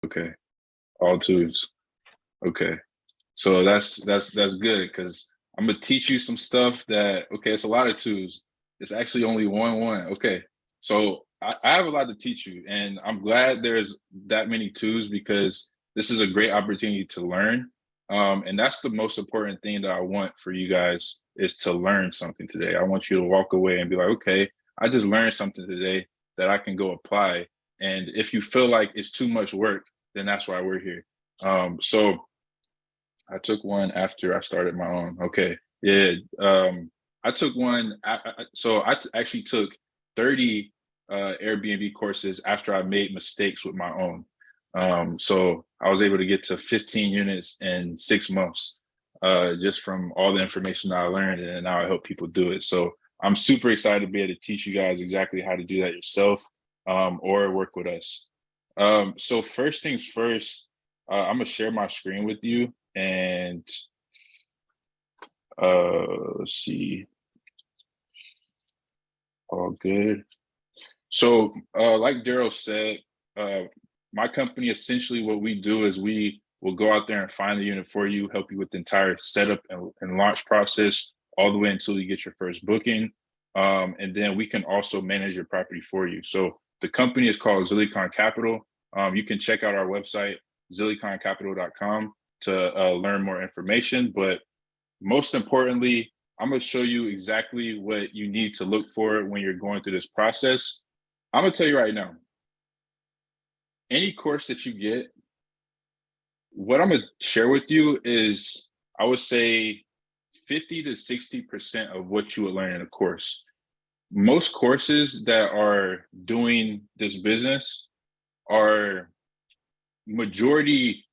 Okay. All twos. Okay. So that's good because I'm gonna teach you some stuff that okay, it's a lot of twos. It's actually only one. Okay. So I have a lot to teach you, and I'm glad there's that many twos because this is a great opportunity to learn. And that's the most important thing that I want for you guys is to learn something today. I want you to walk away and be like, okay, I just learned something today that I can go apply. And if you feel like it's too much work, then that's why we're here. So I took one after I started my own. Okay. Yeah. I took one. Actually took 30 Airbnb courses after I made mistakes with my own. So I was able to get to 15 units in 6 months just from all the information that I learned. And now I help people do it. So I'm super excited to be able to teach you guys exactly how to do that yourself or work with us. So first things first, I'm going to share my screen with you. And let's see, all good. So like Daryl said, my company, essentially what we do is we will go out there and find the unit for you, help you with the entire setup and launch process all the way until you get your first booking. And then we can also manage your property for you. So the company is called Zillicon Capital. You can check out our website, zilliconcapital.com, to learn more information. But most importantly, I'm going to show you exactly what you need to look for when you're going through this process. I'm going to tell you right now, any course that you get, what I'm going to share with you is, I would say 50 to 60% of what you would learn in a course. Most courses that are doing this business are majority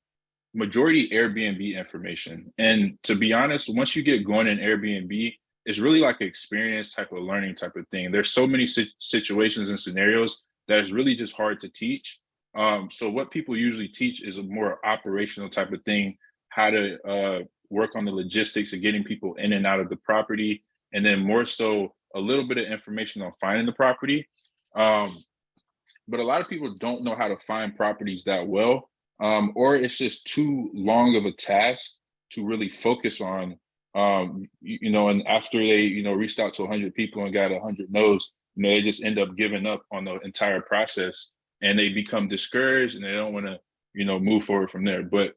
Airbnb information. And to be honest, once you get going in Airbnb, it's really like an experience type of learning type of thing. There's so many situations and scenarios that it's really just hard to teach. So what people usually teach is a more operational type of thing, how to work on the logistics of getting people in and out of the property, and then more so a little bit of information on finding the property. But a lot of people don't know how to find properties that well, or it's just too long of a task to really focus on. And after they, reached out to 100 people and got 100 no's, they just end up giving up on the entire process and they become discouraged and they don't want to, move forward from there. But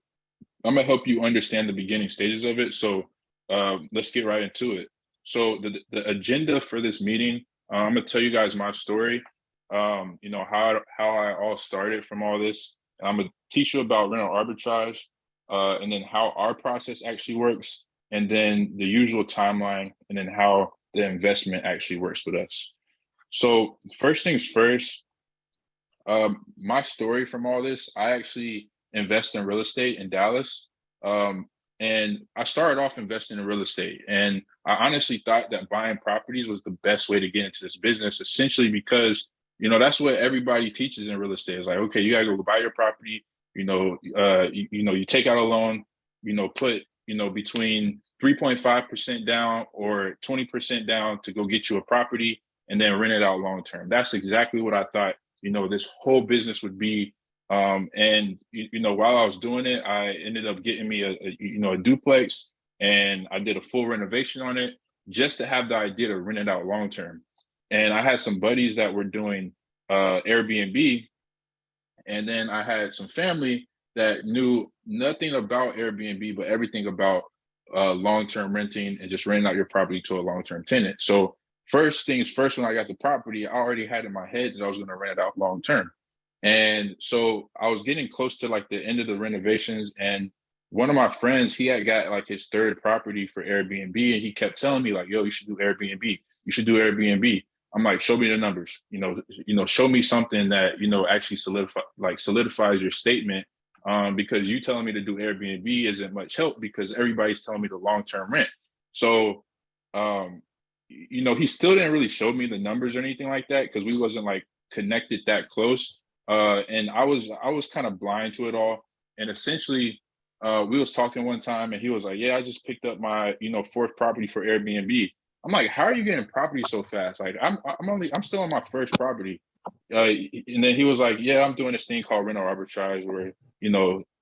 I'm gonna help you understand the beginning stages of it. So let's get right into it. So the agenda for this meeting, I'm gonna tell you guys my story. How I all started from all this. I'm gonna teach you about rental arbitrage, and then how our process actually works, and then the usual timeline, and then how the investment actually works with us. So first things first, my story from all this, I actually invest in real estate in Dallas. And I started off investing in real estate. And I honestly thought that buying properties was the best way to get into this business, essentially because, that's what everybody teaches in real estate. It's like, okay, you gotta go buy your property, you take out a loan, put, between 3.5% down or 20% down to go get you a property and then rent it out long term. That's exactly what I thought this whole business would be. And while I was doing it, I ended up getting me a duplex, and I did a full renovation on it just to have the idea to rent it out long term. And I had some buddies that were doing Airbnb, and then I had some family that knew nothing about Airbnb but everything about long-term renting and just renting out your property to a long-term tenant. So first things first, when I got the property, I already had in my head that I was going to rent it out long term. And so I was getting close to like the end of the renovations. And one of my friends, he had got like his third property for Airbnb. And he kept telling me like, yo, you should do Airbnb. You should do Airbnb. I'm like, show me the numbers, show me something that, actually solidifies your statement. Because you telling me to do Airbnb isn't much help because everybody's telling me the long-term rent. So, he still didn't really show me the numbers or anything like that because we wasn't like connected that close. And I was kind of blind to it all. And essentially, we was talking one time and he was like, yeah, I just picked up my, fourth property for Airbnb. I'm like, how are you getting property so fast? Like I'm still on my first property. and then he was like, yeah, I'm doing this thing called rental arbitrage where,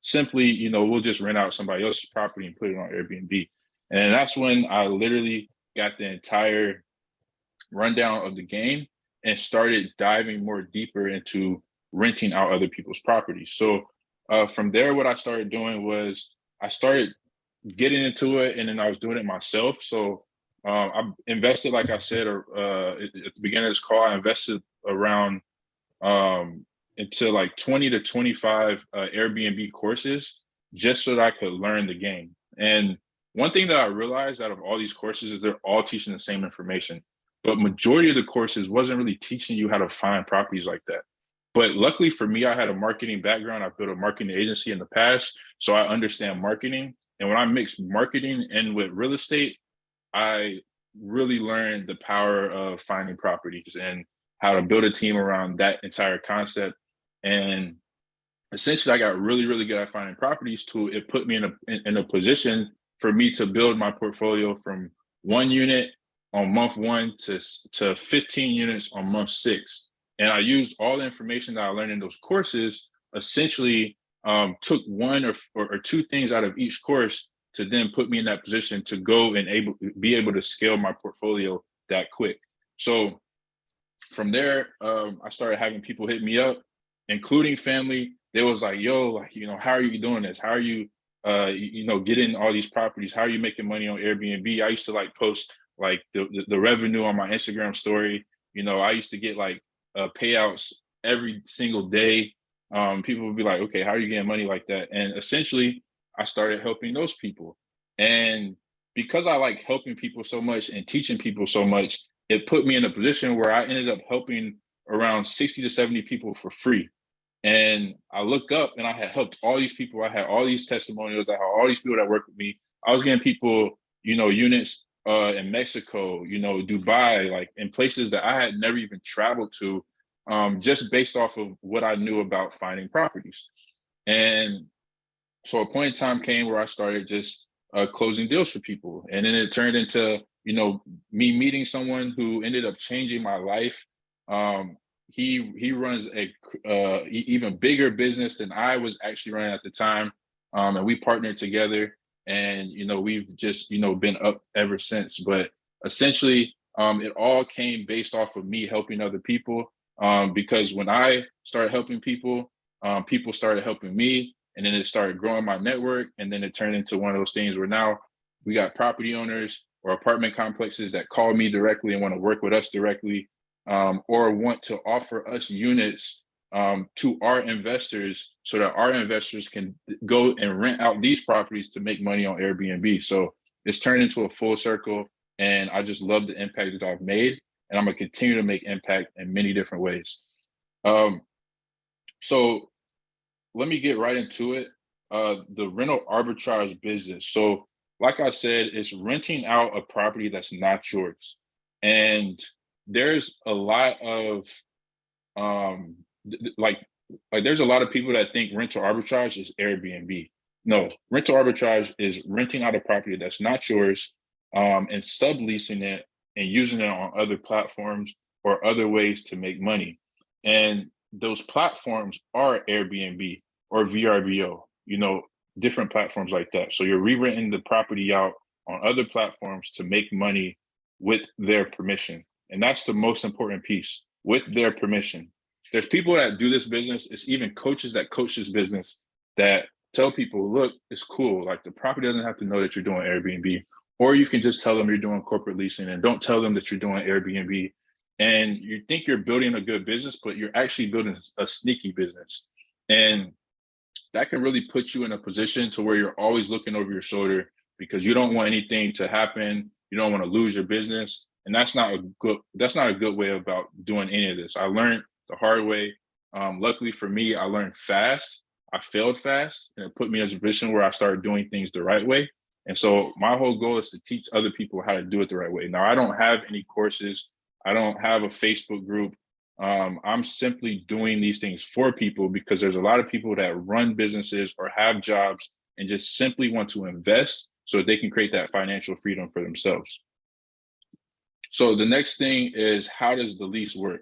simply, we'll just rent out somebody else's property and put it on Airbnb. And that's when I literally got the entire rundown of the game and started diving more deeper into renting out other people's properties. So from there, what I started doing was I started getting into it, and then I was doing it myself. So I invested, like I said, at the beginning of this call, I invested around into like 20 to 25 Airbnb courses just so that I could learn the game. And one thing that I realized out of all these courses is they're all teaching the same information, but majority of the courses wasn't really teaching you how to find properties like that. But luckily for me, I had a marketing background. I built a marketing agency in the past, so I understand marketing. And when I mix marketing in with real estate, I really learned the power of finding properties and how to build a team around that entire concept. And essentially, I got really, really good at finding properties. To it put me in a position for me to build my portfolio from 1 unit on month 1 to 15 units on month 6. And I used all the information that I learned in those courses, essentially took one or two things out of each course to then put me in that position to go and be able to scale my portfolio that quick. So from there, I started having people hit me up, including family. They was like, yo, like, how are you doing this? How are you, getting all these properties? How are you making money on Airbnb? I used to like post like the revenue on my Instagram story. I used to get like payouts every single day. People would be like, okay, how are you getting money like that? And essentially, I started helping those people. And because I like helping people so much and teaching people so much, it put me in a position where I ended up helping around 60 to 70 people for free. And I look up and I had helped all these people. I had all these testimonials. I had all these people that work with me. I was getting people, units in Mexico, Dubai, like in places that I had never even traveled to, just based off of what I knew about finding properties. And so a point in time came where I started just closing deals for people. And then it turned into, me meeting someone who ended up changing my life. He runs a even bigger business than I was actually running at the time. And we partnered together, and, we've just, been up ever since. But essentially, it all came based off of me helping other people. Because when I started helping people, people started helping me, and then it started growing my network. And then it turned into one of those things where now we got property owners or apartment complexes that call me directly and want to work with us directly, or want to offer us units to our investors so that our investors can go and rent out these properties to make money on Airbnb. So it's turned into a full circle, and I just love the impact that I've made, and I'm gonna continue to make impact in many different ways. So let me get right into it. The rental arbitrage business. So like I said, it's renting out a property that's not yours. And there's a lot of like there's a lot of people that think rental arbitrage is Airbnb. No, rental arbitrage is renting out a property that's not yours, and subleasing it and using it on other platforms or other ways to make money. And those platforms are Airbnb or VRBO, different platforms like that. So you're re-renting the property out on other platforms to make money with their permission. And that's the most important piece, with their permission. There's people that do this business. It's even coaches that coach this business that tell people, look, it's cool. Like the property doesn't have to know that you're doing Airbnb, or you can just tell them you're doing corporate leasing and don't tell them that you're doing Airbnb. And you think you're building a good business, but you're actually building a sneaky business. And that can really put you in a position to where you're always looking over your shoulder because you don't want anything to happen. You don't want to lose your business. And that's not a good way about doing any of this. I learned the hard way. Luckily for me, I learned fast. I failed fast, and it put me in a position where I started doing things the right way. And so my whole goal is to teach other people how to do it the right way. Now, I don't have any courses. I don't have a Facebook group. I'm simply doing these things for people because there's a lot of people that run businesses or have jobs and just simply want to invest so they can create that financial freedom for themselves. So the next thing is, how does the lease work?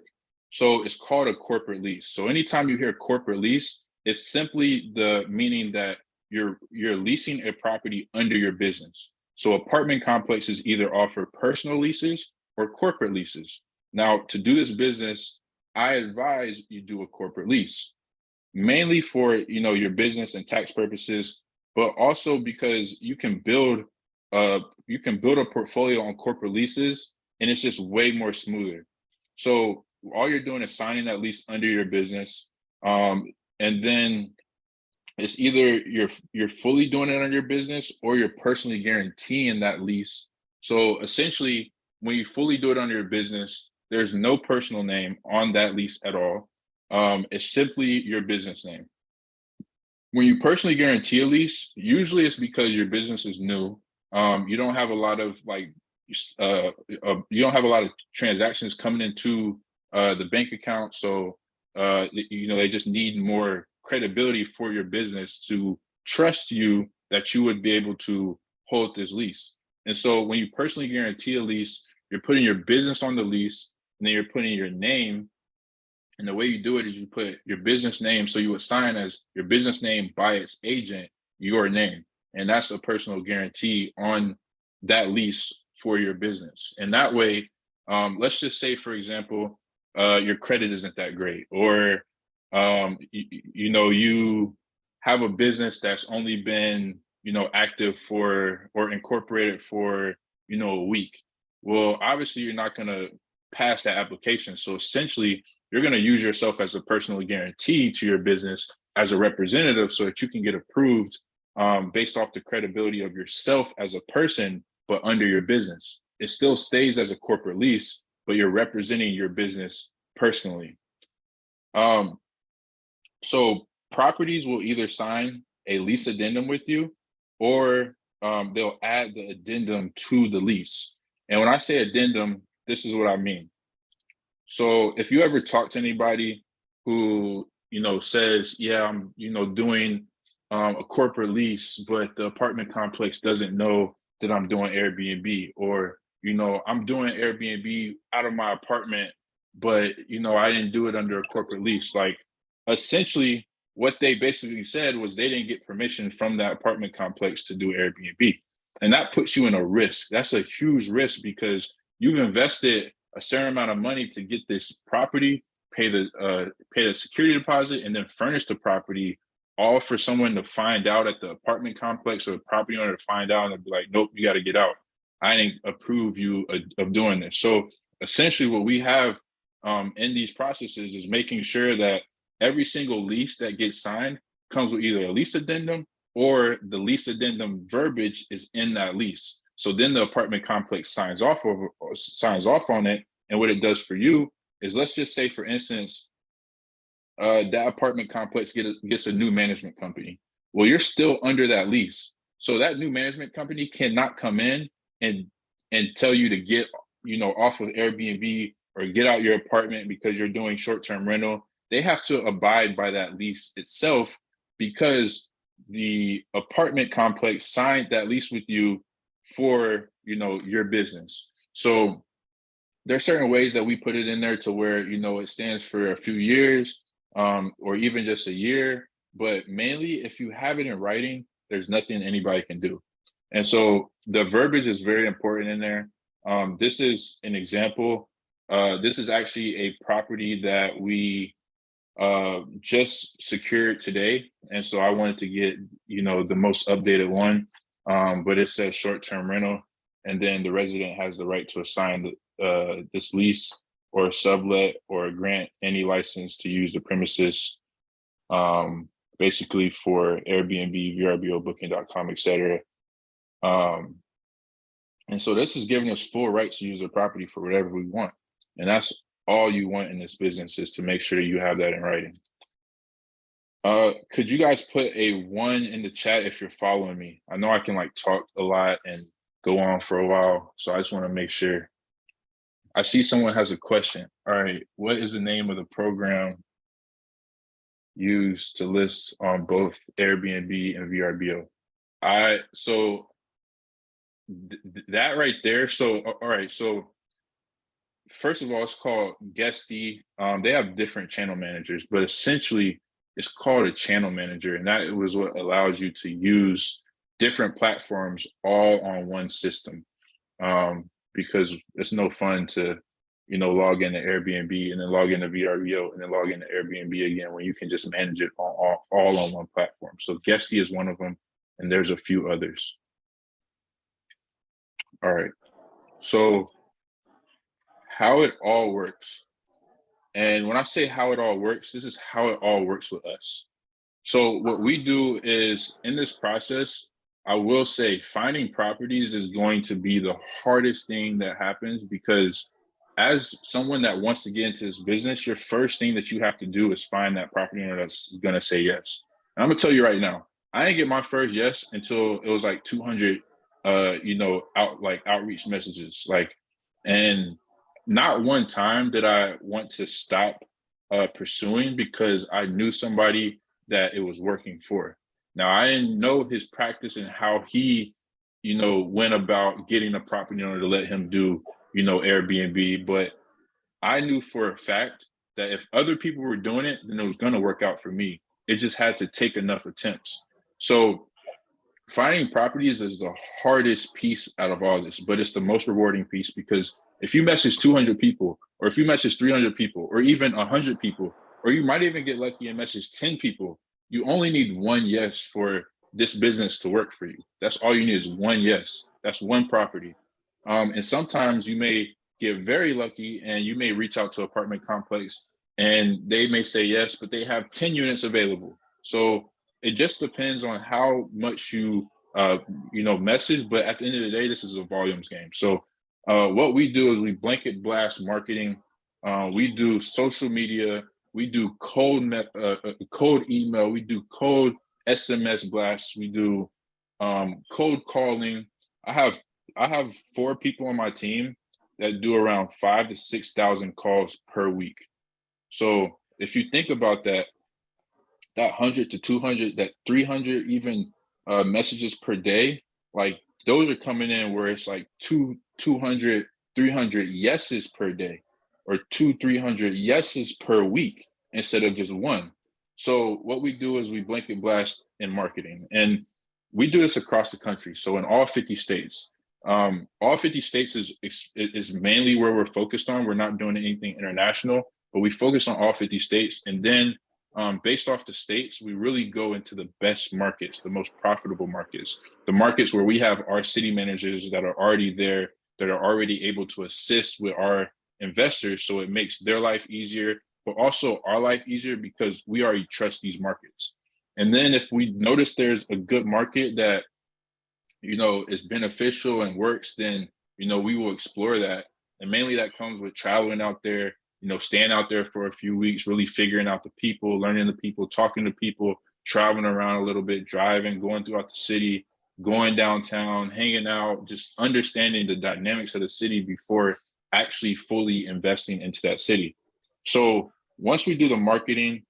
So it's called a corporate lease. So anytime you hear corporate lease, it's simply the meaning that you're leasing a property under your business. So apartment complexes either offer personal leases or corporate leases. Now, to do this business, I advise you do a corporate lease, mainly for your business and tax purposes, but also because you can build a portfolio on corporate leases, and it's just way more smoother. So all you're doing is signing that lease under your business, and then it's either you're fully doing it on your business or you're personally guaranteeing that lease. So essentially, when you fully do it on your business, there's no personal name on that lease at all. It's simply your business name. When you personally guarantee a lease, usually it's because your business is new. You don't have a lot of you don't have a lot of transactions coming into the bank account. So they just need more credibility for your business to trust you that you would be able to hold this lease. And so when you personally guarantee a lease, you're putting your business on the lease, and then you're putting your name. And the way you do it is you put your business name. So you would sign as your business name by its agent, your name. And that's a personal guarantee on that lease for your business. And that way, let's just say, for example, your credit isn't that great, or you have a business that's only been active for or incorporated for a week. Well, obviously you're not going to pass that application. So essentially, you're going to use yourself as a personal guarantee to your business as a representative so that you can get approved based off the credibility of yourself as a person, but under your business. It still stays as a corporate lease, but you're representing your business personally. So properties will either sign a lease addendum with you, or they'll add the addendum to the lease. And when I say addendum, this is what I mean. So if you ever talk to anybody who says, yeah, I'm doing a corporate lease, but the apartment complex doesn't know that I'm doing Airbnb, or I'm doing Airbnb out of my apartment, but I didn't do it under a corporate lease. Like, essentially what they basically said was they didn't get permission from that apartment complex to do Airbnb. And that puts you in a risk. That's a huge risk because you've invested a certain amount of money to get this property, pay the security deposit, and then furnish the property, all for someone to find out at the apartment complex or the property owner to find out and be like, nope, you got to get out. I didn't approve you of doing this. So essentially what we have in these processes is making sure that every single lease that gets signed comes with either a lease addendum or the lease addendum verbiage is in that lease. So then the apartment complex signs off on it. And what it does for you is, let's just say, for instance, that apartment complex gets a new management company. Well, you're still under that lease. So that new management company cannot come in and tell you to get, off of Airbnb or get out your apartment because you're doing short-term rental. They have to abide by that lease itself because the apartment complex signed that lease with you for, your business. So there are certain ways that we put it in there to where, it stands for a few years, or even just a year. But mainly, if you have it in writing, there's nothing anybody can do. And so the verbiage is very important in there. This is an example. This is actually a property that we just secured today. And so I wanted to get, the most updated one. But it says short-term rental. And then the resident has the right to assign this lease or sublet or grant any license to use the premises, basically for Airbnb, VRBO, Booking.com, etc. And so this is giving us full rights to use the property for whatever we want. And that's all you want in this business, is to make sure you have that in writing. Could you guys put a 1 in the chat if you're following me? I know I can talk a lot and go on for a while, so I just want to make sure. I see someone has a question. All right, what is the name of the program used to list on both Airbnb and VRBO? That right there. So, all right, so first of all, it's called Guesty. They have different channel managers, but essentially it's called a channel manager. And that was what allows you to use different platforms all on one system. Because it's no fun to, log into Airbnb and then log into VRBO and then log into Airbnb again when you can just manage it all on one platform. So Guesty is one of them, and there's a few others. All right. So how it all works. And when I say how it all works, this is how it all works with us. So what we do is in this process, I will say finding properties is going to be the hardest thing that happens, because as someone that wants to get into this business, your first thing that you have to do is find that property owner that's going to say yes. And I'm gonna tell you right now, I didn't get my first yes until it was like 200, outreach messages, and not one time did I want to stop pursuing, because I knew somebody that it was working for. Now, I didn't know his practice and how he, went about getting a property owner to let him do, Airbnb, but I knew for a fact that if other people were doing it, then it was going to work out for me. It just had to take enough attempts. So finding properties is the hardest piece out of all this, but it's the most rewarding piece, because if you message 200 people, or if you message 300 people, or even 100 people, or you might even get lucky and message 10 people, you only need one yes for this business to work for you. That's all you need is one yes. That's one property. And sometimes you may get very lucky and you may reach out to an apartment complex and they may say yes, but they have 10 units available. So it just depends on how much you message, but at the end of the day, this is a volumes game. So what we do is we blanket blast marketing. We do social media. We do cold email. We do cold SMS blasts. We do cold calling. I have 4 people on my team that do around 5,000 to 6,000 calls per week. So if you think about that 100 to 200, that 300 even messages per day, like those are coming in where it's like 200, 300 yeses per day, or 300 yeses per week instead of just one. So what we do is we blanket blast in marketing, and we do this across the country. So in all 50 states, all 50 states is mainly where we're focused on. We're not doing anything international, but we focus on all 50 states. And then based off the states, we really go into the best markets, the most profitable markets, the markets where we have our city managers that are already there, that are already able to assist with our investors. So it makes their life easier, but also our life easier, because we already trust these markets. And then if we notice there's a good market that, is beneficial and works, then, we will explore that. And mainly that comes with traveling out there, staying out there for a few weeks, really figuring out the people, learning the people, talking to people, traveling around a little bit, driving, going throughout the city, going downtown, hanging out, just understanding the dynamics of the city before actually fully investing into that city. So once we do the marketing,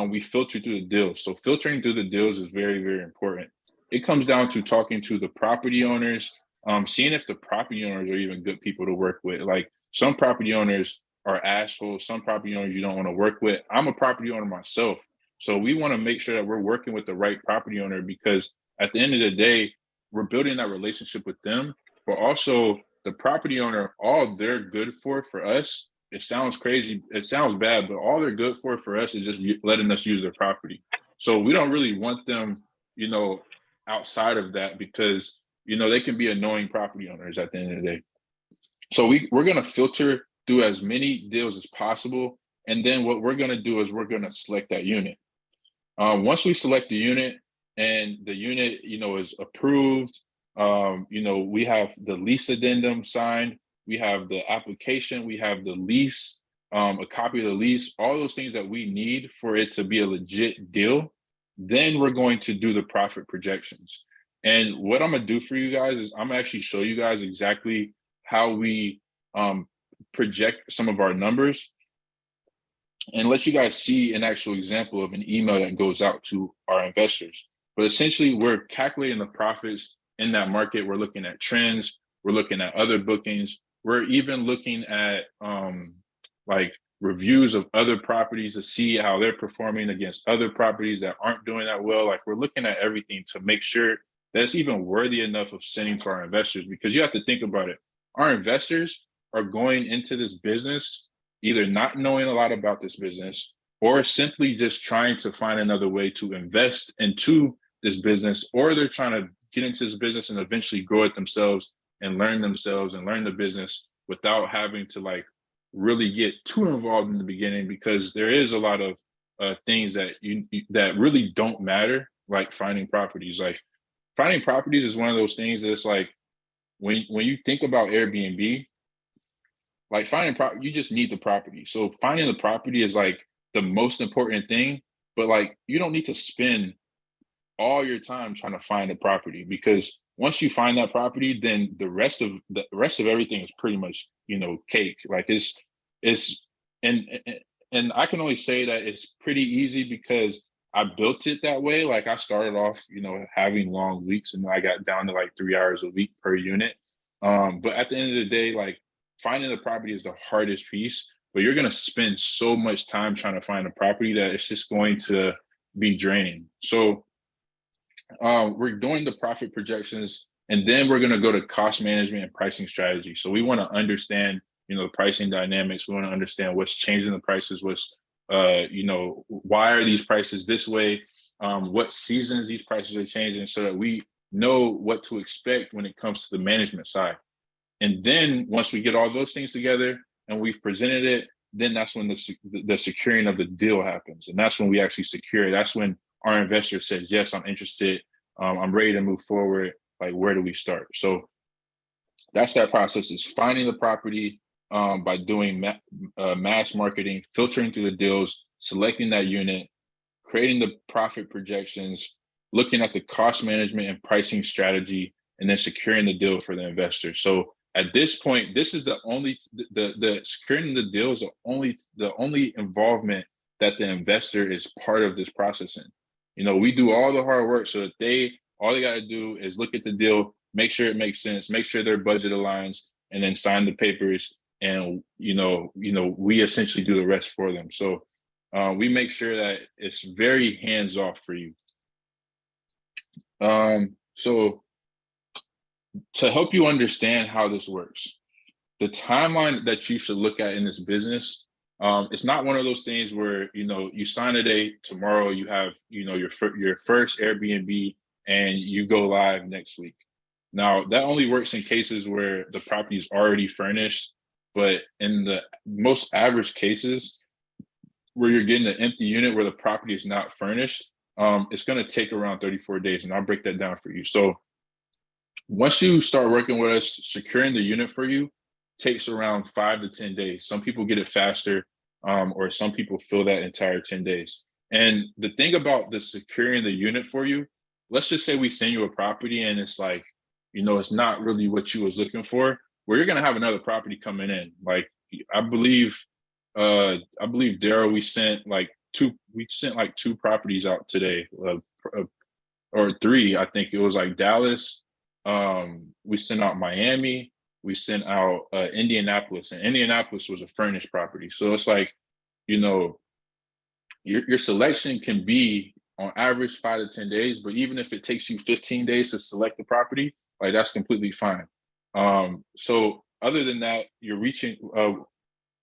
we filter through the deals. So filtering through the deals is very, very important. It comes down to talking to the property owners, seeing if the property owners are even good people to work with. Like some property owners are assholes, some property owners you don't want to work with. I'm a property owner myself. So we want to make sure that we're working with the right property owner, because at the end of the day, we're building that relationship with them, but also the property owner, all they're good for us, it sounds crazy, it sounds bad, but all they're good for us is just letting us use their property. So we don't really want them, outside of that, because, they can be annoying property owners at the end of the day. So we're going to filter through as many deals as possible. And then what we're going to do is we're going to select that unit. Once we select the unit and the unit, is approved, we have the lease addendum signed, we have the application, we have the lease, a copy of the lease, all those things that we need for it to be a legit deal. Then we're going to do the profit projections. And what I'm going to do for you guys is I'm going to actually show you guys exactly how we project some of our numbers, and let you guys see an actual example of an email that goes out to our investors. But essentially, we're calculating the profits in that market. We're looking at trends. We're looking at other bookings. we're even looking at like reviews of other properties to see how they're performing against other properties that aren't doing that well. Like we're looking at everything to make sure that it's even worthy enough of sending to our investors, because you have to think about it. Our investors are going into this business either not knowing a lot about this business or simply just trying to find another way to invest into this business, or they're trying to get into this business and eventually grow it themselves and learn the business without having to like really get too involved in the beginning, because there is a lot of things that that really don't matter, like finding properties. Like finding properties is one of those things that's like when you think about Airbnb, like finding property, you just need the property. So finding the property is like the most important thing, but like you don't need to spend all your time trying to find a property, because once you find that property, then the rest of everything is pretty much, cake. Like it's and and I can only say that it's pretty easy because I built it that way. Like I started off, having long weeks, and I got down to like 3 hours a week per unit. But at the end of the day, like finding the property is the hardest piece, but you're gonna spend so much time trying to find a property that it's just going to be draining. So we're doing the profit projections, and then we're going to go to cost management and pricing strategy. So we want to understand, the pricing dynamics. We want to understand what's changing the prices, why are these prices this way, what seasons these prices are changing, so that we know what to expect when it comes to the management side. And then once we get all those things together and we've presented it, then that's when the securing of the deal happens. And that's when we actually secure it. That's when our investor says, yes, I'm interested. I'm ready to move forward. Like, where do we start? So that's that process, is finding the property by doing mass marketing, filtering through the deals, selecting that unit, creating the profit projections, looking at the cost management and pricing strategy, and then securing the deal for the investor. So at this point, this is the securing the deal is the only involvement that the investor is part of this process in. We do all the hard work so that all they got to do is look at the deal, make sure it makes sense, make sure their budget aligns, and then sign the papers. And we essentially do the rest for them. So we make sure that it's very hands off for you. So to help you understand how this works, the timeline that you should look at in this business, it's not one of those things where you sign today, tomorrow you have your first Airbnb and you go live next week. Now that only works in cases where the property is already furnished, but in the most average cases where you're getting an empty unit where the property is not furnished, it's going to take around 34 days, and I'll break that down for you. So once you start working with us, securing the unit for you takes around 5 to 10 days. Some people get it faster, or some people fill that entire 10 days. And the thing about the securing the unit for you, let's just say we send you a property and it's like, it's not really what you was looking for, where you're going to have another property coming in. Like, I believe Daryl, we sent like two properties out today, or three. I think it was like Dallas. We sent out Miami, we sent out Indianapolis, and Indianapolis was a furnished property. So it's like, your selection can be on average 5 to 10 days, but even if it takes you 15 days to select the property, like that's completely fine. So other than that, we're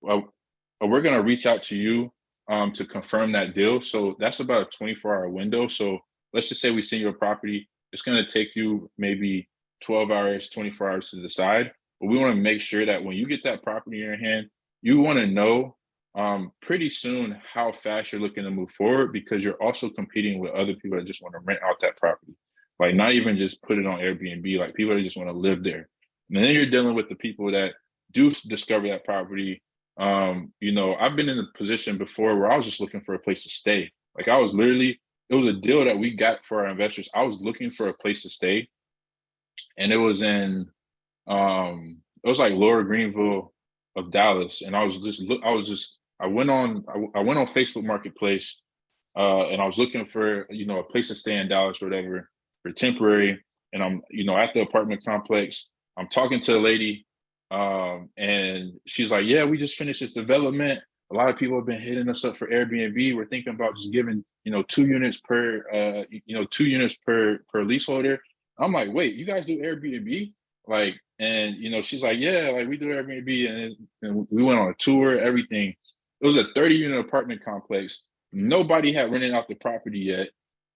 going to reach out to you to confirm that deal. So that's about a 24-hour window. So let's just say we send you a property. It's going to take you maybe 12 hours, 24 hours to decide. But we want to make sure that when you get that property in your hand, you want to know pretty soon how fast you're looking to move forward, because you're also competing with other people that just want to rent out that property. Like, not even just put it on Airbnb, like people that just want to live there. And then you're dealing with the people that do discover that property. I've been in a position before where I was just looking for a place to stay. Like, it was a deal that we got for our investors. I was looking for a place to stay, and it was like Lower Greenville of Dallas. And I went on Facebook Marketplace, and I was looking for, a place to stay in Dallas or whatever for temporary. And I'm, at the apartment complex, I'm talking to the lady. And she's like, yeah, we just finished this development. A lot of people have been hitting us up for Airbnb. We're thinking about just giving, 2 units per, 2 units per leaseholder. I'm like, wait, you guys do Airbnb? Like, and she's like, yeah, like we do Airbnb, and we went on a tour, everything. It was a 30-unit apartment complex. Nobody had rented out the property yet.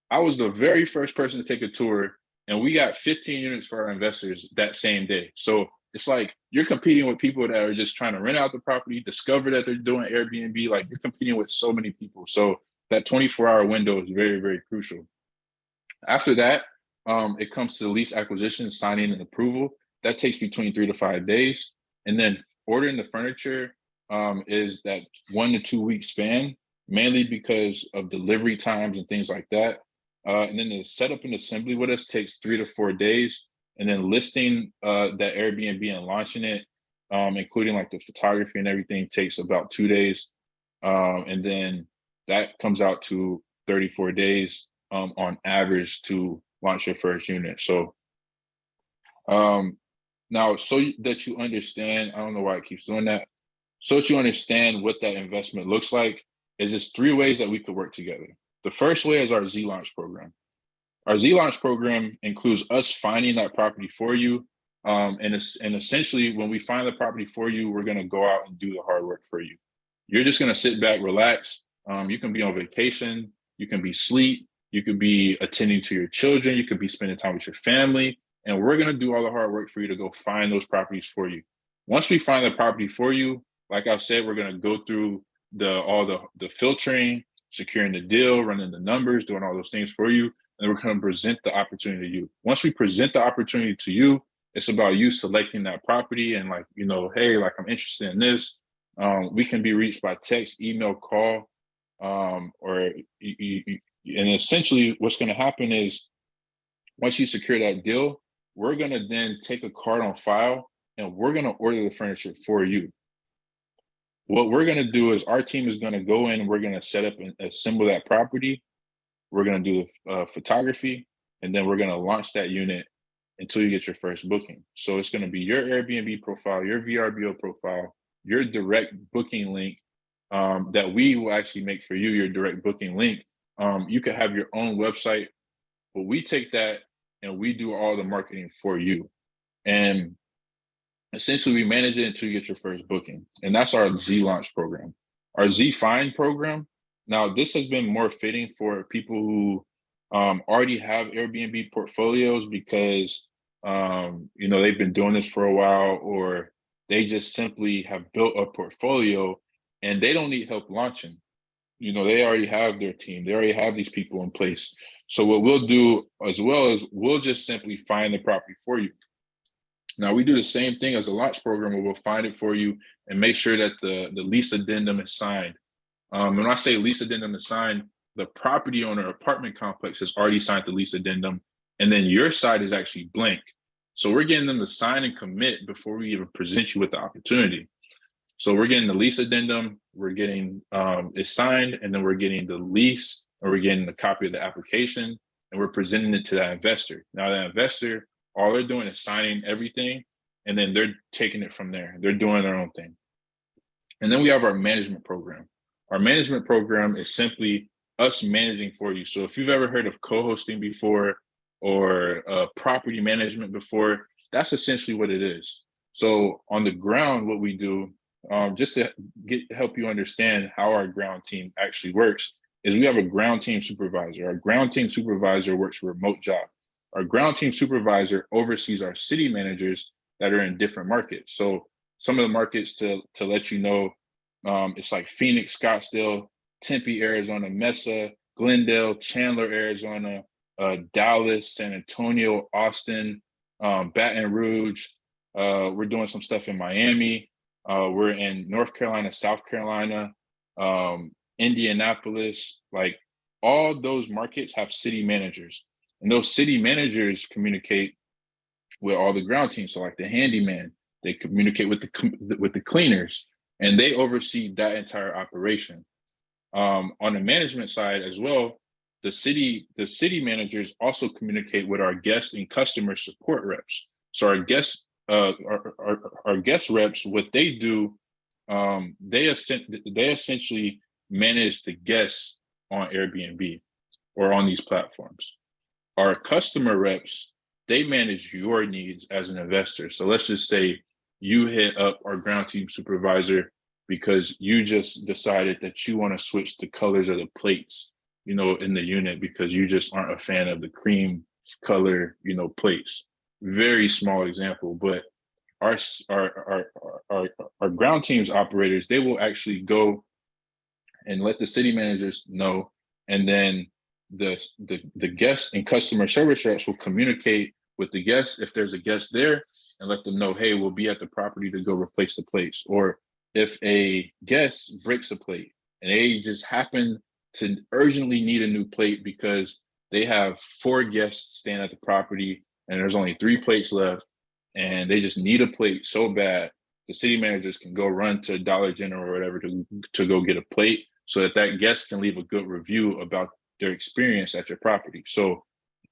I was the very first person to take a tour, and we got 15 units for our investors that same day. So it's like you're competing with people that are just trying to rent out the property, discover that they're doing Airbnb. Like you're competing with so many people. So that 24-hour window is very, very crucial. After that, it comes to the lease acquisition, signing, and approval. That takes between 3 to 5 days. And then ordering the furniture is that 1 to 2 week span, mainly because of delivery times and things like that. And then the setup and assembly with us takes 3 to 4 days. And then listing that Airbnb and launching it, including like the photography and everything, takes about 2 days. And then that comes out to 34 days on average to launch your first unit. So now, so that you understand, I don't know why it keeps doing that. So that you understand what that investment looks like, is just 3 ways that we could work together. The first way is our Z Launch program. Our Z Launch program includes us finding that property for you. And essentially, when we find the property for you, we're going to go out and do the hard work for you. You're just going to sit back, relax. You can be on vacation. You can be asleep. You could be attending to your children. You could be spending time with your family. And we're going to do all the hard work for you to go find those properties for you. Once we find the property for you, like I said, we're going to go through all the filtering, securing the deal, running the numbers, doing all those things for you. And we're going to present the opportunity to you. Once we present the opportunity to you, it's about you selecting that property and like, hey, like I'm interested in this. We can be reached by text, email, call, and essentially what's going to happen is once you secure that deal, we're going to then take a card on file and we're going to order the furniture for you. What we're going to do is our team is going to go in and we're going to set up and assemble that property. We're going to do the photography, and then we're going to launch that unit until you get your first booking. So it's going to be your Airbnb profile, your VRBO profile, your direct booking link that we will actually make for you, your direct booking link. You could have your own website, but we take that and we do all the marketing for you. And essentially we manage it until you get your first booking. And that's our Z Launch program. Our Z Find program, now this has been more fitting for people who already have Airbnb portfolios because they've been doing this for a while, or they just simply have built a portfolio and they don't need help launching. They already have their team. They already have these people in place. So what we'll do as well is we'll just simply find the property for you. Now we do the same thing as a launch program where we'll find it for you and make sure that the lease addendum is signed. When I say lease addendum is signed, the property owner apartment complex has already signed the lease addendum, and then your side is actually blank. So we're getting them to sign and commit before we even present you with the opportunity. So we're getting the lease addendum, we're getting it signed, and then we're getting the lease, or we're getting the copy of the application, and we're presenting it to that investor. Now that investor, all they're doing is signing everything, and then they're taking it from there. They're doing their own thing. And then we have our management program. Our management program is simply us managing for you. So if you've ever heard of co-hosting before or property management before, that's essentially what it is. So on the ground, what we do, just to help you understand how our ground team actually works, is we have a ground team supervisor. Our ground team supervisor works a remote job. Our ground team supervisor oversees our city managers that are in different markets. So some of the markets to let you know, it's like Phoenix, Scottsdale, Tempe, Arizona, Mesa, Glendale, Chandler, Arizona, Dallas, San Antonio, Austin, Baton Rouge. We're doing some stuff in Miami. We're in North Carolina, South Carolina, Indianapolis. Like all those markets have city managers, and those city managers communicate with all the ground teams. So like the handyman, they communicate with the cleaners, and they oversee that entire operation. On the management side as well, the city managers also communicate with our guest and customer support reps. So our guest our guest reps, what they do, they essentially manage the guests on Airbnb or on these platforms. Our customer reps, they manage your needs as an investor. So let's just say you hit up our ground team supervisor because you just decided that you want to switch the colors of the plates, in the unit because you just aren't a fan of the cream color, plates. Very small example, but our our ground teams operators, they will actually go and let the city managers know, and then the guests and customer service reps will communicate with the guests if there's a guest there and let them know, hey, we'll be at the property to go replace the plates. Or if a guest breaks a plate and they just happen to urgently need a new plate because they have 4 guests staying at the property and there's only 3 plates left and they just need a plate so bad, the city managers can go run to Dollar General or whatever to go get a plate so that guest can leave a good review about their experience at your property. So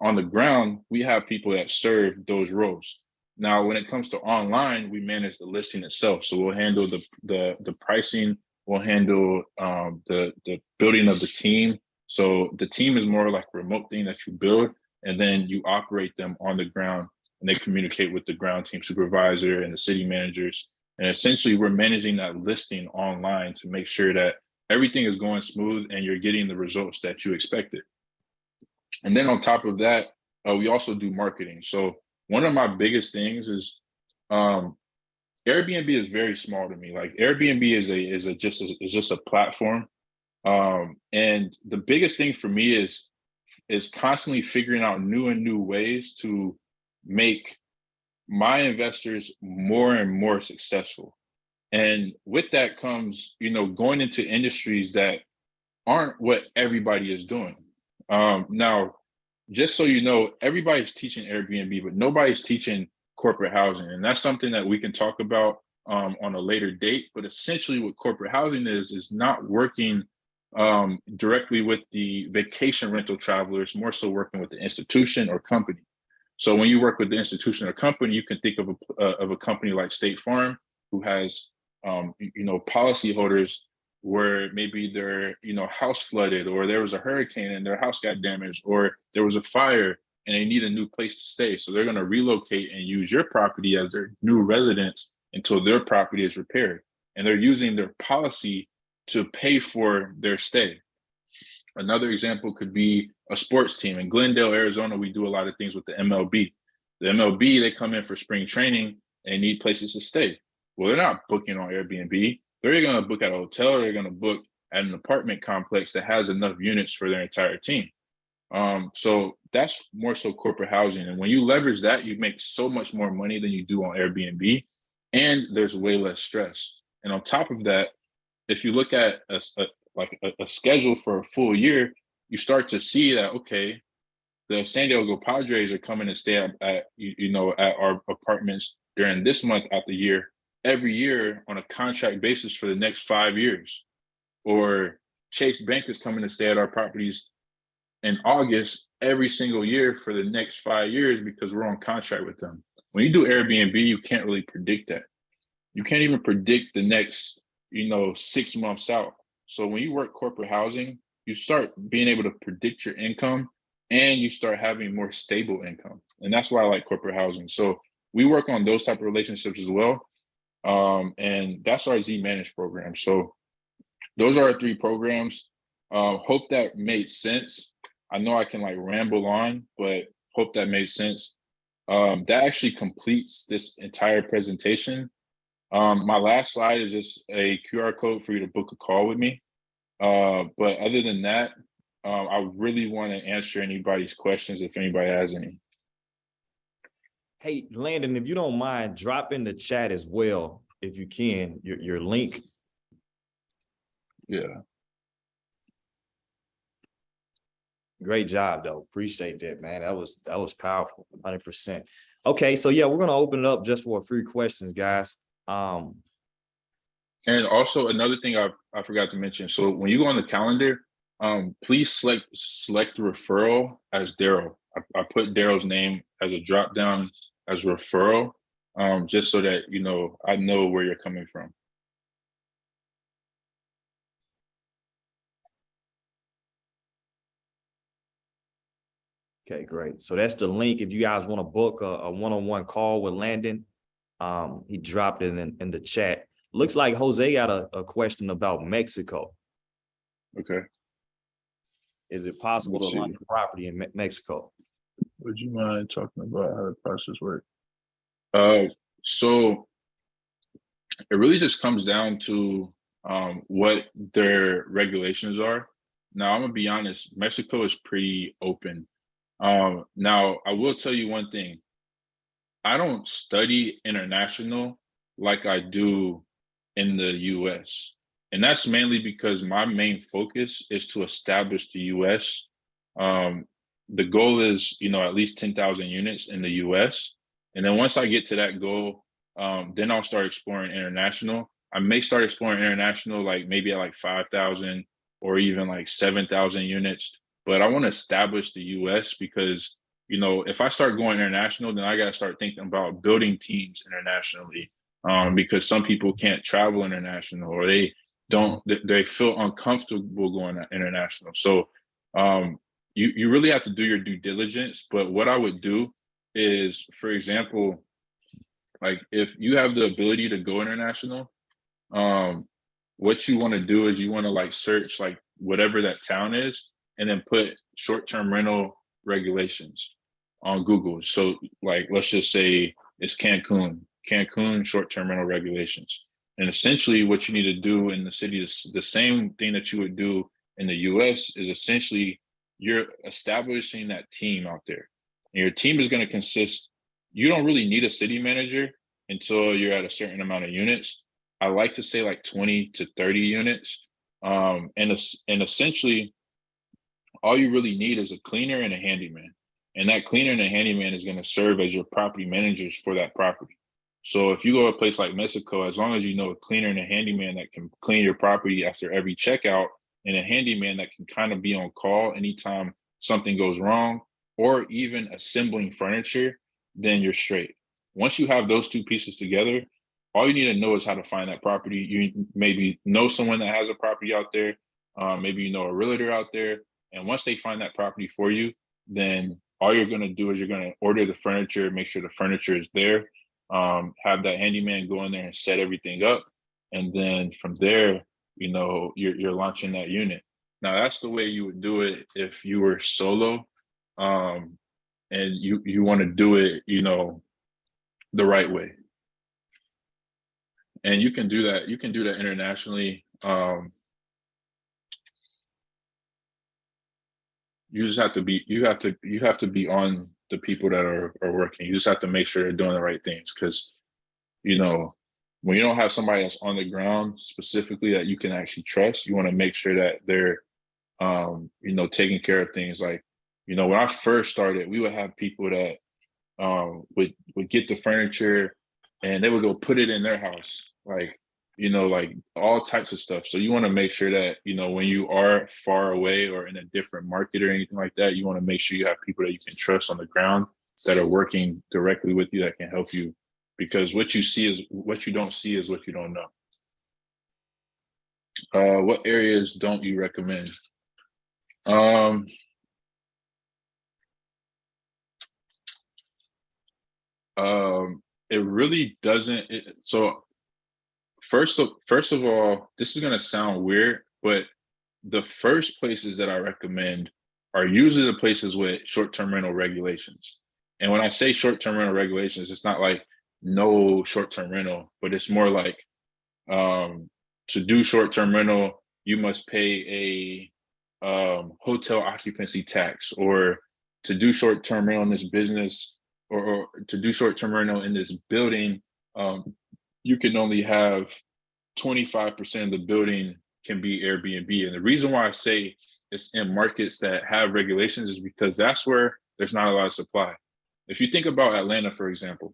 on the ground, we have people that serve those roles. Now, when it comes to online, we manage the listing itself. So we'll handle the pricing, we'll handle the building of the team. So the team is more like a remote thing that you build, and then you operate them on the ground, and they communicate with the ground team supervisor and the city managers. And essentially, we're managing that listing online to make sure that everything is going smooth and you're getting the results that you expected. And then on top of that, we also do marketing. So one of my biggest things is Airbnb is very small to me. Like Airbnb is just a platform. And the biggest thing for me is constantly figuring out new ways to make my investors more and more successful. And with that comes, going into industries that aren't what everybody is doing. Now, just so you know, everybody's teaching Airbnb, but nobody's teaching corporate housing. And that's something that we can talk about on a later date. But essentially what corporate housing is not working directly with the vacation rental travelers, more so working with the institution or company. So when you work with the institution or company, you can think of a company like State Farm, who has policyholders where maybe their house flooded, or there was a hurricane and their house got damaged, or there was a fire and they need a new place to stay. So they're going to relocate and use your property as their new residence until their property is repaired. And they're using their policy to pay for their stay. Another example could be a sports team. In Glendale, Arizona, we do a lot of things with the MLB. The MLB, they come in for spring training and need places to stay. Well, they're not booking on Airbnb. They're going to book at a hotel, or they're going to book at an apartment complex that has enough units for their entire team. So that's more so corporate housing. And when you leverage that, you make so much more money than you do on Airbnb, and there's way less stress. And on top of that, if you look at a schedule for a full year, you start to see that, okay, the San Diego Padres are coming to stay at our apartments during this month out the year, every year on a contract basis for the next 5 years. Or Chase Bank is coming to stay at our properties in August every single year for the next 5 years because we're on contract with them. When you do Airbnb, you can't really predict that. You can't even predict the next, 6 months out. So when you work corporate housing, you start being able to predict your income and you start having more stable income. And that's why I like corporate housing. So we work on those type of relationships as well. And that's our Z Manage program. So those are our 3 programs. Hope that made sense. I know I can ramble on, but hope that made sense. That actually completes this entire presentation. My last slide is just a QR code for you to book a call with me. But other than that, I really want to answer anybody's questions if anybody has any. Hey, Landon, if you don't mind, drop in the chat as well, if you can, your link. Yeah. Great job, though. Appreciate that, man. That was powerful, 100%. Okay, so yeah, we're gonna open it up just for a few questions, guys. And also another thing I forgot to mention. So when you go on the calendar, please select the referral as Daryl. I put Daryl's name as a drop down as referral. just so that, I know where you're coming from. Okay, great. So that's the link. If you guys want to book a one-on-one call with Landon, he dropped it in the chat. Looks like Jose got a question about Mexico. Okay. Is it possible to Let's see. launch a property in Mexico? Would you mind talking about how the process works? So it really just comes down to what their regulations are. Now, I'm gonna be honest, Mexico is pretty open. Now, I will tell you one thing. I don't study international like I do in the US. And that's mainly because my main focus is to establish the US. The goal is, at least 10,000 units in the US. And then once I get to that goal, then I'll start exploring international. I may start exploring international, like maybe at like 5,000 or even like 7,000 units. But I want to establish the US because, if I start going international, then I got to start thinking about building teams internationally, because some people can't travel international or they feel uncomfortable going international. So you really have to do your due diligence. But what I would do is, for example, like if you have the ability to go international, what you want to do is you want to like search like whatever that town is and then put short-term rental regulations on Google. So like, let's just say it's Cancun short-term rental regulations. And essentially what you need to do in the city is the same thing that you would do in the US is essentially you're establishing that team out there. And your team is going to consist, you don't really need a city manager until you're at a certain amount of units. I like to say like 20 to 30 units. And essentially all you really need is a cleaner and a handyman. And that cleaner and a handyman is going to serve as your property managers for that property. So if you go to a place like Mexico, as long as you know a cleaner and a handyman that can clean your property after every checkout, and a handyman that can kind of be on call anytime something goes wrong, or even assembling furniture, then you're straight. Once you have those two pieces together, all you need to know is how to find that property. You maybe know someone that has a property out there. Maybe you know a realtor out there. And once they find that property for you, then all you're going to do is you're going to order the furniture, make sure the furniture is there, have that handyman go in there and set everything up. And then from there, you're launching that unit. Now, that's the way you would do it if you were solo, and you want to do it, the right way. And you can do that. You can do that internationally. You just have to be. You have to be on the people that are working. You just have to make sure they're doing the right things, because, when you don't have somebody that's on the ground specifically that you can actually trust, you want to make sure that they're, taking care of things. Like, when I first started, we would have people that would get the furniture and they would go put it in their house, like all types of stuff. So you want to make sure that, when you are far away or in a different market or anything like that, you want to make sure you have people that you can trust on the ground that are working directly with you that can help you, because what you don't see is what you don't know. What areas don't you recommend? It really doesn't. So first of all, this is gonna sound weird, but the first places that I recommend are usually the places with short-term rental regulations. And when I say short-term rental regulations, it's not like no short-term rental, but it's more like, to do short-term rental, you must pay a hotel occupancy tax, or to do short-term rental in this business, or to do short-term rental in this building, you can only have 25% of the building can be Airbnb. And the reason why I say it's in markets that have regulations is because that's where there's not a lot of supply. If you think about Atlanta, for example,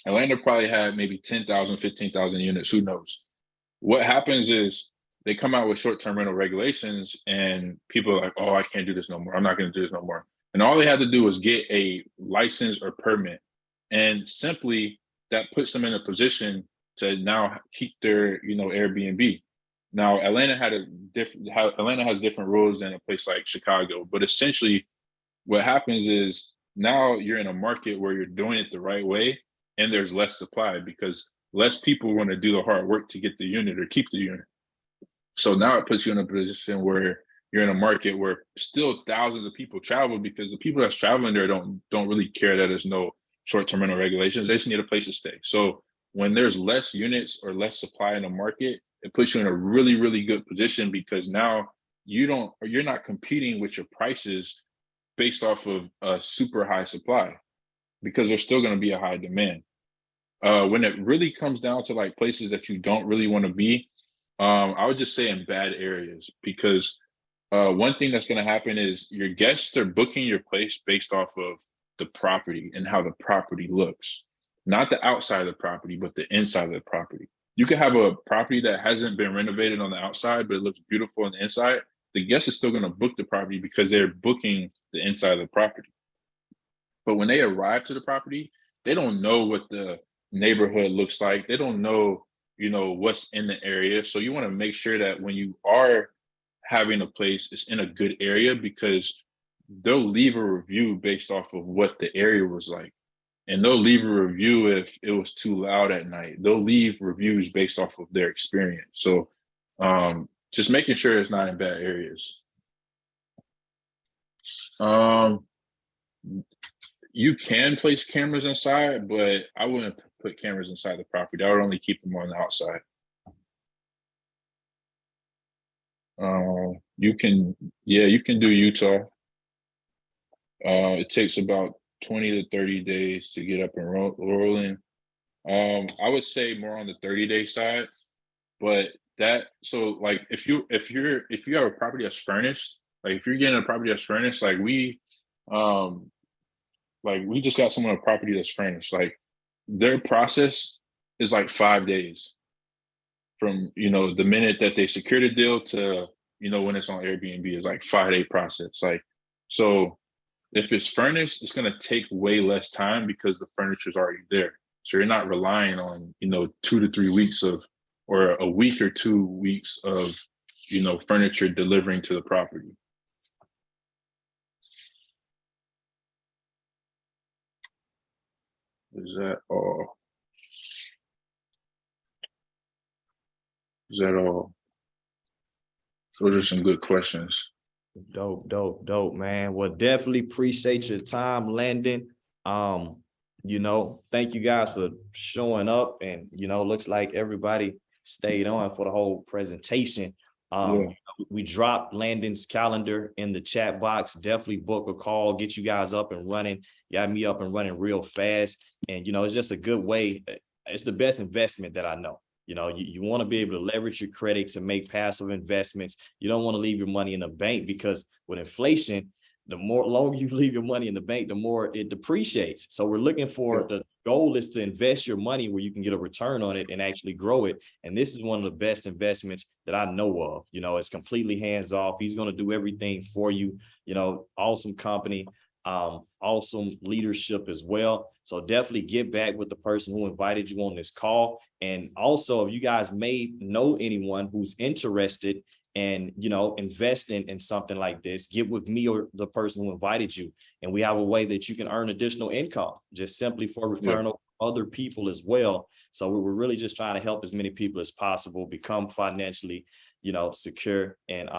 Atlanta probably had maybe 10,000, 15,000 units, who knows? What happens is they come out with short-term rental regulations and people are like, oh, I can't do this no more. I'm not going to do this no more. And all they had to do was get a license or permit. And simply, that puts them in a position to now keep their, Airbnb. Now, Atlanta has different rules than a place like Chicago, but essentially what happens is now you're in a market where you're doing it the right way and there's less supply because less people want to do the hard work to get the unit or keep the unit. So now it puts you in a position where you're in a market where still thousands of people travel because the people that's traveling there don't really care that there's no short-term rental regulations. They just need a place to stay. So when there's less units or less supply in the market, it puts you in a really, really good position because now you're not competing with your prices based off of a super high supply because there's still going to be a high demand. When it really comes down to like places that you don't really want to be, I would just say in bad areas because one thing that's going to happen is your guests are booking your place based off of the property and how the property looks, not the outside of the property, but the inside of the property. You could have a property that hasn't been renovated on the outside, but it looks beautiful on the inside. The guest is still going to book the property because they're booking the inside of the property. But when they arrive to the property, they don't know what the neighborhood looks like. They don't know, what's in the area. So you want to make sure that when you are having a place, it's in a good area because they'll leave a review based off of what the area was like. And they'll leave a review if it was too loud at night. They'll leave reviews based off of their experience. So just making sure it's not in bad areas. You can place cameras inside, but I wouldn't put cameras inside the property. I would only keep them on the outside. You can do Utah. It takes about 20 to 30 days to get up and rolling. I would say more on the 30-day side, but so like if you have a property that's furnished, like if you're getting a property that's furnished, like we just got someone a property that's furnished, like their process is like 5 days from, the minute that they secure the deal to, when it's on Airbnb is like 5-day process. Like, so if it's furnished, it's going to take way less time because the furniture is already there. So you're not relying on, 2 to 3 weeks or a week or 2 weeks of, furniture delivering to the property. Is that all? Is that all? Those are some good questions. Dope, man. Well, definitely appreciate your time, Landon. Thank you guys for showing up, and looks like everybody stayed on for the whole presentation. We dropped Landon's calendar in the chat box. Definitely book a call, get you guys up and running. Got me up and running real fast, and it's just a good way. It's the best investment that I know. You want to be able to leverage your credit to make passive investments. You don't want to leave your money in the bank because with inflation, the more longer you leave your money in the bank, the more it depreciates. So we're looking for, the goal is to invest your money where you can get a return on it and actually grow it. And this is one of the best investments that I know of. It's completely hands off. He's going to do everything for you. Awesome company. Awesome leadership as well. So definitely get back with the person who invited you on this call. And also, if you guys may know anyone who's interested in, investing in something like this, get with me or the person who invited you. And we have a way that you can earn additional income just simply for referring other people as well. So we're really just trying to help as many people as possible become financially, secure. And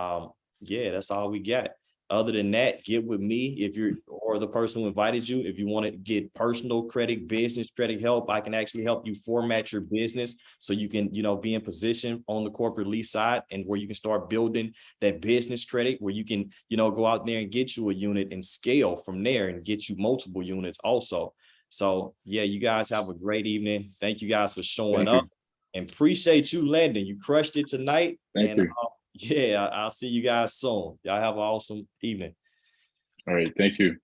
that's all we got. Other than that, get with me or the person who invited you. If you want to get personal credit, business credit help, I can actually help you format your business so you can, be in position on the corporate lease side and where you can start building that business credit where you can, go out there and get you a unit and scale from there and get you multiple units also. So you guys have a great evening. Thank you guys for showing up and appreciate you, Landon. You crushed it tonight. Thank you. I'll see you guys soon. Y'all have an awesome evening. All right. Thank you.